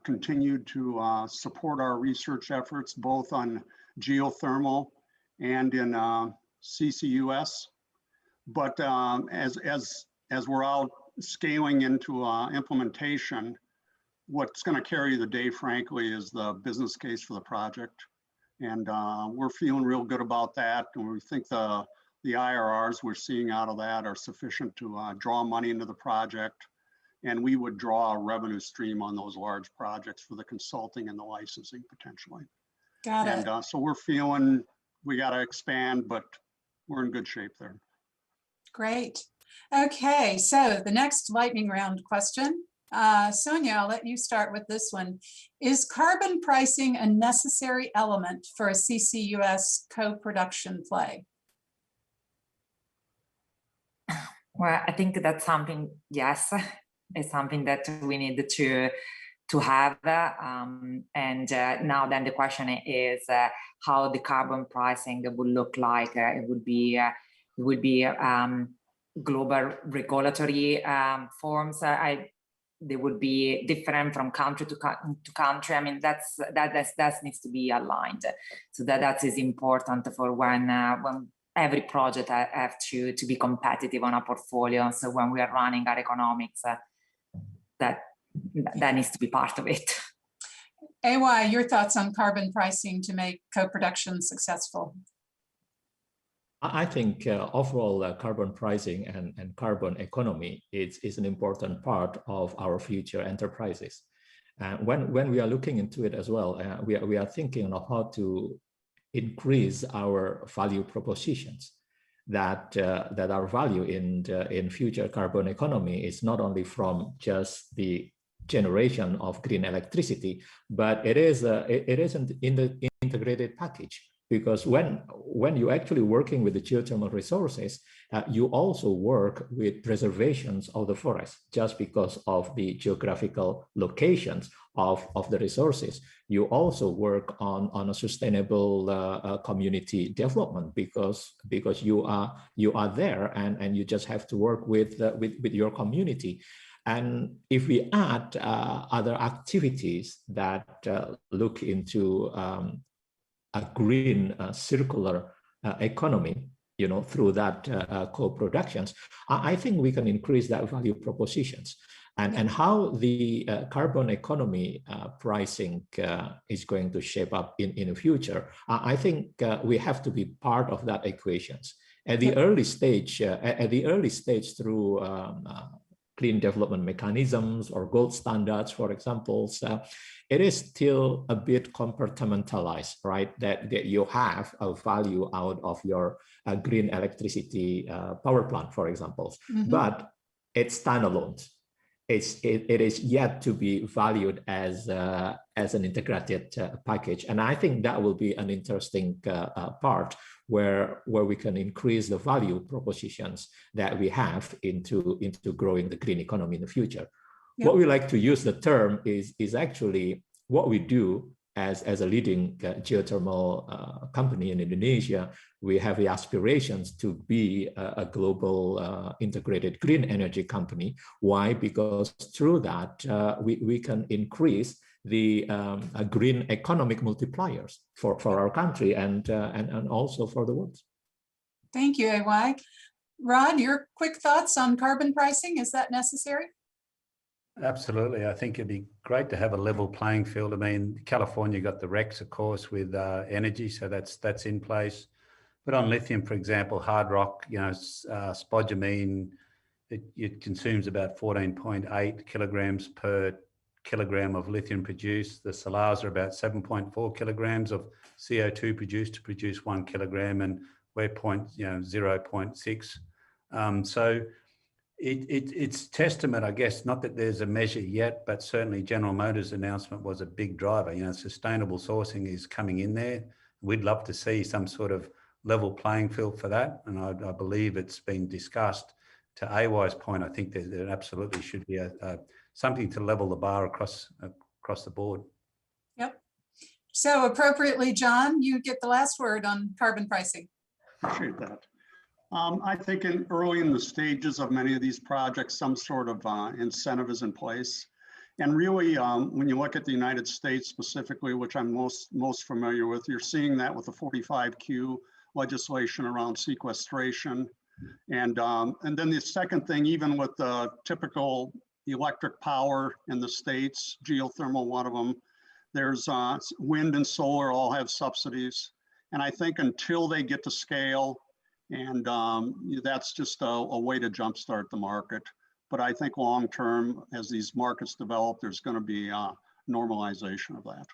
Speaker 3: continued to support our research efforts, both on geothermal and in CCUS. But as we're out scaling into implementation, what's going to carry the day, frankly, is the business case for the project. And we're feeling real good about that. And we think the IRRs we're seeing out of that are sufficient to draw money into the project. And we would draw a revenue stream on those large projects for the consulting and the licensing potentially.
Speaker 2: Got it.
Speaker 3: And so we're feeling we got to expand, but we're in good shape there.
Speaker 2: Great. Okay, so the next lightning round question. Sonia, I'll let you start with this one. Is carbon pricing a necessary element for a CCUS co-production play?
Speaker 5: Well, I think that's something, yes, it's something that we need to have. And now then the question is how the carbon pricing would look like. It would be global regulatory forms. They would be different from country to country. I mean, that needs to be aligned. So that is important for when every project have to be competitive on a portfolio. So when we are running our economics, that needs to be part of it.
Speaker 2: AY, your thoughts on carbon pricing to make co-production successful?
Speaker 4: I think overall carbon pricing and carbon economy is an important part of our future enterprises. When we are looking into it as well, we are thinking of how to increase our value propositions. That our value in future carbon economy is not only from just the generation of green electricity, but it is in the integrated package. Because when you're actually working with the geothermal resources, you also work with preservations of the forest just because of the geographical locations of the resources. You also work on a sustainable community development because you are there and you just have to work with your community. And if we add other activities that look into a green circular economy, through that co-productions, I think we can increase that value propositions. And how the carbon economy pricing is going to shape up in the future, I think we have to be part of that equations. At the early stage through clean development mechanisms or gold standards, for example, it is still a bit compartmentalized, right? That you have a value out of your green electricity power plant, for example, but it's standalone. It is yet to be valued as an integrated package, and I think that will be an interesting part where we can increase the value propositions that we have into growing the green economy in the future. Yep. What we like to use the term is actually what we do as a leading geothermal company in Indonesia. We have the aspirations to be a global integrated green energy company. Why? Because through that, we can increase the green economic multipliers for our country and also for the world.
Speaker 2: Thank you, AY. Rod, your quick thoughts on carbon pricing, is that necessary?
Speaker 6: Absolutely. I think it'd be great to have a level playing field. I mean, California got the RECs, of course, with energy, so that's in place. But on lithium, for example, hard rock, spodumene, it consumes about 14.8 kilograms per kilogram of lithium produced. The salars are about 7.4 kilograms of CO2 produced to produce 1 kilogram, and we're 0.6. So it's testament, I guess, not that there's a measure yet, but certainly General Motors' announcement was a big driver. Sustainable sourcing is coming in there. We'd love to see some sort of level playing field for that, and I believe it's been discussed. To AY's point, I think there absolutely should be something to level the bar across the board.
Speaker 2: Yep. So appropriately, John, you get the last word on carbon pricing.
Speaker 3: Appreciate that. I think early in the stages of many of these projects, some sort of incentive is in place. And really, when you look at the United States specifically, which I'm most familiar with, you're seeing that with the 45Q legislation around sequestration. And then the second thing, even with the typical electric power in the States, geothermal, one of them, there's wind and solar all have subsidies. And I think until they get to scale, and that's just a way to jumpstart the market. But I think long term, as these markets develop, there's going to be normalization of that.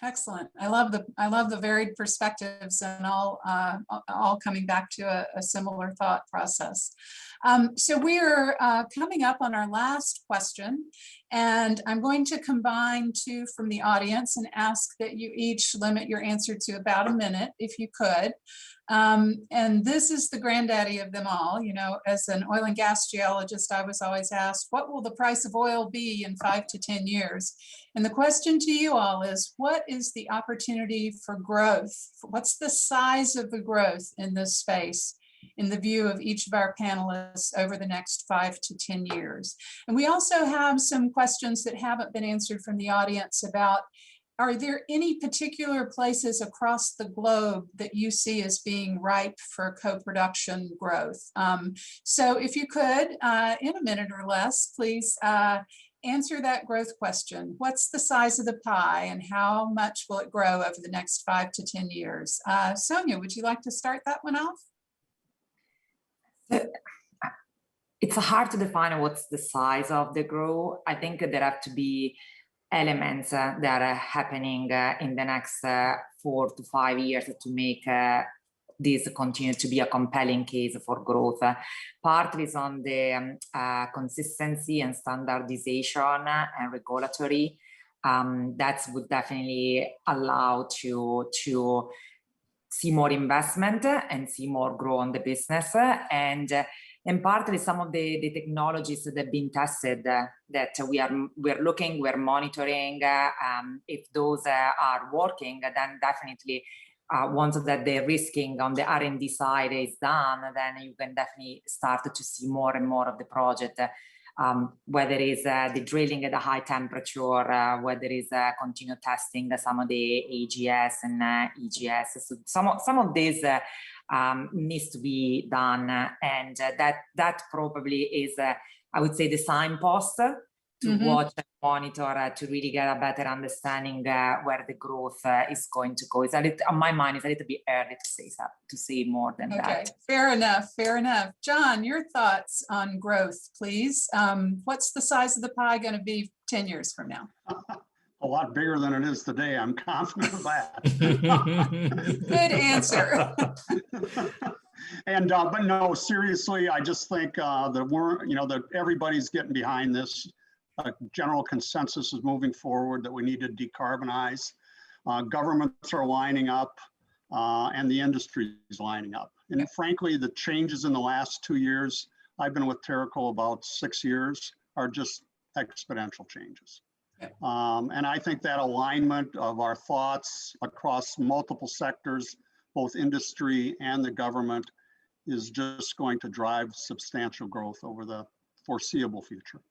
Speaker 2: Excellent. I love the varied perspectives, and all coming back to a similar thought process. So we're coming up on our last question, and I'm going to combine two from the audience and ask that you each limit your answer to about a minute, if you could. And this is the granddaddy of them all. As an oil and gas geologist, I was always asked, what will the price of oil be in 5 to 10 years? And the question to you all is, what is the opportunity for growth? What's the size of the growth in this space in the view of each of our panelists over the next 5 to 10 years? And we also have some questions that haven't been answered from the audience about, are there any particular places across the globe that you see as being ripe for co-production growth? So if you could, in a minute or less, please answer that growth question. What's the size of the pie, and how much will it grow over the next 5 to 10 years? Sonia, would you like to start that one off?
Speaker 5: It's hard to define what's the size of the growth. I think there have to be elements that are happening in the next 4 to 5 years to make this continue to be a compelling case for growth. Part is on the consistency and standardization and regulatory. That would definitely allow to see more investment and see more growth on the business. And partly some of the technologies that have been tested that we're monitoring. If those are working, then definitely once that the risking on the R&D side is done, then you can definitely start to see more and more of the project, whether it's the drilling at a high temperature, whether it's continued testing some of the AGS and EGS. So some of these needs to be done, and that probably is, I would say, the signpost to watch and monitor to really get a better understanding where the growth is going to go. On my mind, it's a little bit early to say more than that.
Speaker 2: Okay, fair enough, fair enough. John, your thoughts on growth, please. What's the size of the pie going to be 10 years from now?
Speaker 3: A lot bigger than it is today. I'm confident of that.
Speaker 2: Good answer.
Speaker 3: And but no, seriously, I just think that everybody's getting behind this. General consensus is moving forward that we need to decarbonize. Governments are lining up, and the industry is lining up. And frankly, the changes in the last 2 years, I've been with Terraco about 6 years, are just exponential changes. And I think that alignment of our thoughts across multiple sectors, both industry and the government, is just going to drive substantial growth over the foreseeable future.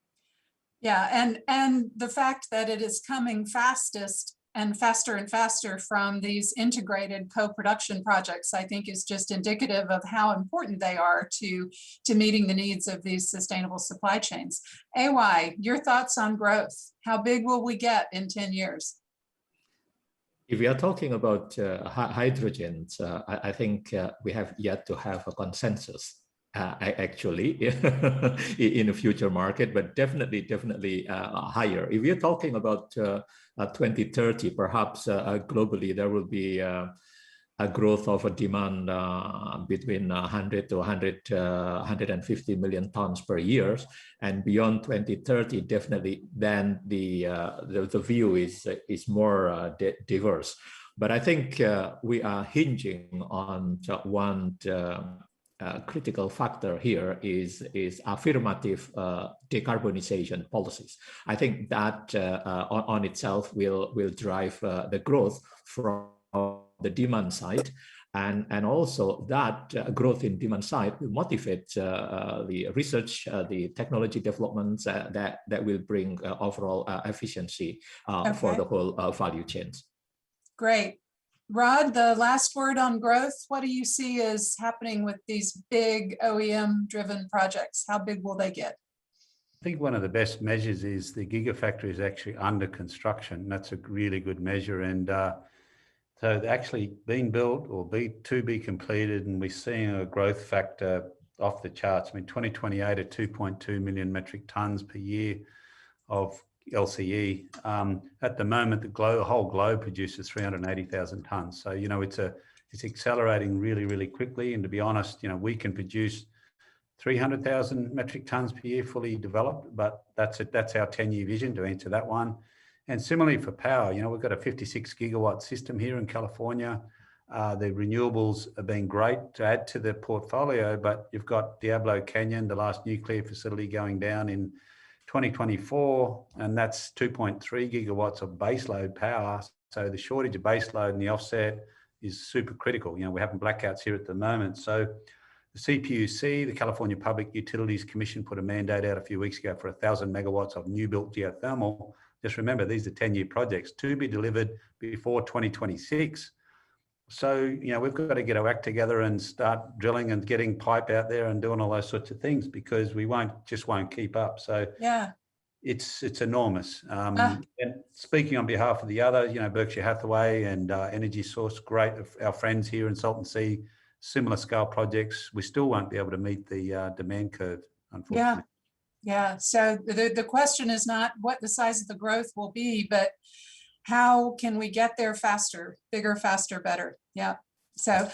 Speaker 2: Yeah, and the fact that it is coming fastest and faster from these integrated co-production projects, I think is just indicative of how important they are to meeting the needs of these sustainable supply chains. AY, your thoughts on growth? How big will we get in 10 years?
Speaker 4: If we are talking about hydrogen, I think we have yet to have a consensus actually in a future market, but definitely higher. If you're talking about 2030, perhaps globally there will be a growth of a demand between 100 to 150 million tons per year, and beyond 2030, definitely then the view is more diverse. But I think we are hinging on one critical factor here is affirmative decarbonization policies. I think that on itself will drive the growth from the demand side, and also that growth in demand side will motivate the research, the technology developments that will bring overall efficiency for the whole value chains.
Speaker 2: Great. Rod, the last word on growth. What do you see as happening with these big OEM-driven projects? How big will they get?
Speaker 6: I think one of the best measures is the gigafactory is actually under construction. That's a really good measure. And so actually being built or to be completed, and we're seeing a growth factor off the charts. I mean, 2028 at 2.2 million metric tons per year of LCE. At the moment, the whole globe produces 380,000 tons. So, you know, it's accelerating really, really quickly. And to be honest, you know, we can produce 300,000 metric tons per year fully developed, but that's our 10-year vision to answer that one. And similarly for power, you know, we've got a 56 gigawatt system here in California. The renewables have been great to add to the portfolio, but you've got Diablo Canyon, the last nuclear facility, going down in 2024, and that's 2.3 gigawatts of baseload power. So the shortage of baseload and the offset is super critical. You know, we're having blackouts here at the moment. So the CPUC, the California Public Utilities Commission, put a mandate out a few weeks ago for 1,000 megawatts of new built geothermal. Just remember, these are 10-year projects to be delivered before 2026. So, you know, we've got to get our act together and start drilling and getting pipe out there and doing all those sorts of things, because we won't keep up. So yeah, it's enormous. And speaking on behalf of the other, you know, Berkshire Hathaway and Energy Source, great, our friends here in Salton Sea, similar scale projects, we still won't be able to meet the demand curve, unfortunately.
Speaker 2: Yeah. So the question is not what the size of the growth will be, but how can we get there faster, bigger, faster, better? Yeah. So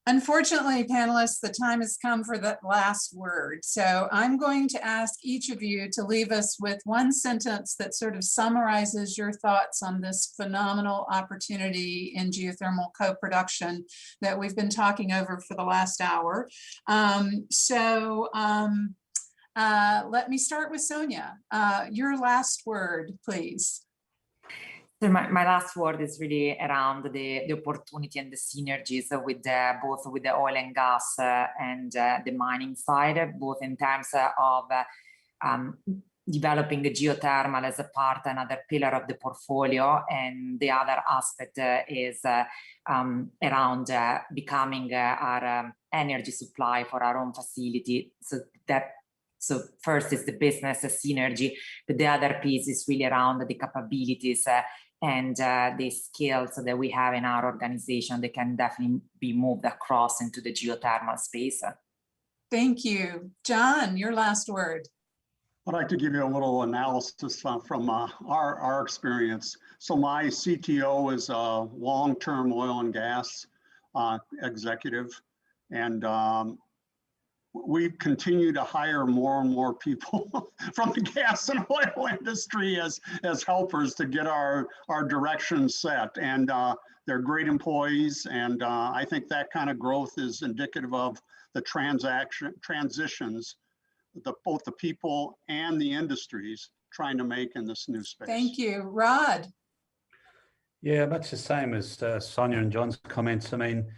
Speaker 2: unfortunately, panelists, the time has come for that last word. So I'm going to ask each of you to leave us with one sentence that sort of summarizes your thoughts on this phenomenal opportunity in geothermal co-production that we've been talking over for the last hour. Let me start with Sonia. Your last word, please.
Speaker 5: So my last word is really around the opportunity and the synergies with both with the oil and gas and the mining side, both in terms of developing the geothermal as a part, another pillar of the portfolio, and the other aspect is around becoming our energy supply for our own facility. So first is the business synergy, but the other piece is really around the capabilities and the skills that we have in our organization that can definitely be moved across into the geothermal space.
Speaker 2: Thank you. John, your last word.
Speaker 3: I'd like to give you a little analysis from our experience. So my CTO is a long-term oil and gas executive, and we continue to hire more and more people from the gas and oil industry as helpers to get our direction set. And they're great employees. And I think that kind of growth is indicative of the transitions that both the people and the industries trying to make in this new space.
Speaker 2: Thank you. Rod.
Speaker 6: Yeah, much the same as Sonia and John's comments. I mean,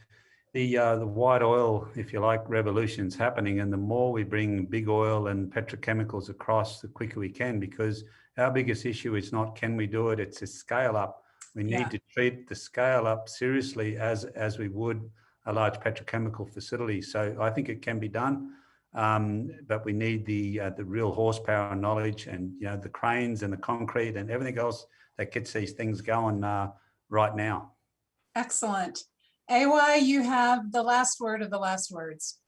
Speaker 6: the white oil, if you like, revolution's happening, and the more we bring big oil and petrochemicals across, the quicker we can, because our biggest issue is not can we do it, it's a scale up. We need to treat the scale up seriously as we would a large petrochemical facility. So I think it can be done, but we need the real horsepower and knowledge, and you know, the cranes and the concrete and everything else that gets these things going right now.
Speaker 2: Excellent. AY, you have the last word of the last words.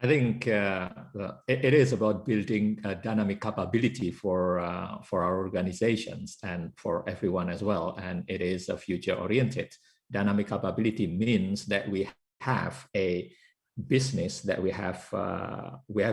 Speaker 4: I think it is about building a dynamic capability for our organizations and for everyone as well. And it is a future-oriented. Dynamic capability means that we have a business that we have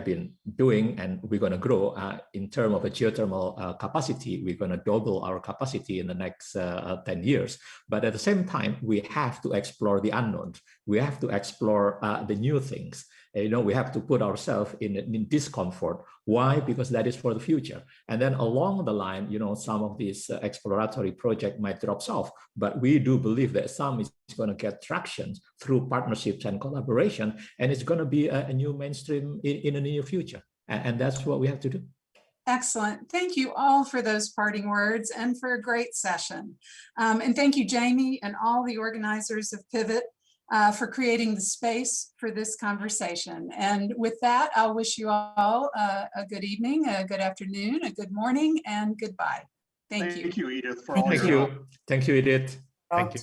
Speaker 4: been doing, and we're going to grow in terms of a geothermal capacity. We're going to double our capacity in the next 10 years. But at the same time, we have to explore the unknown. We have to explore the new things. We have to put ourselves in discomfort. Why? Because that is for the future. And then along the line, some of these exploratory projects might drop off, but we do believe that some is going to get traction through partnerships and collaboration, and it's going to be a new mainstream in the near future. And that's what we have to do.
Speaker 2: Excellent. Thank you all for those parting words and for a great session. And thank you, Jamie, and all the organizers of Pivot for creating the space for this conversation. And with that, I'll wish you all a good evening, a good afternoon, a good morning, and goodbye. Thank you.
Speaker 3: Thank you, Edith, for all your help.
Speaker 4: Thank you, Edith.
Speaker 6: Thank you.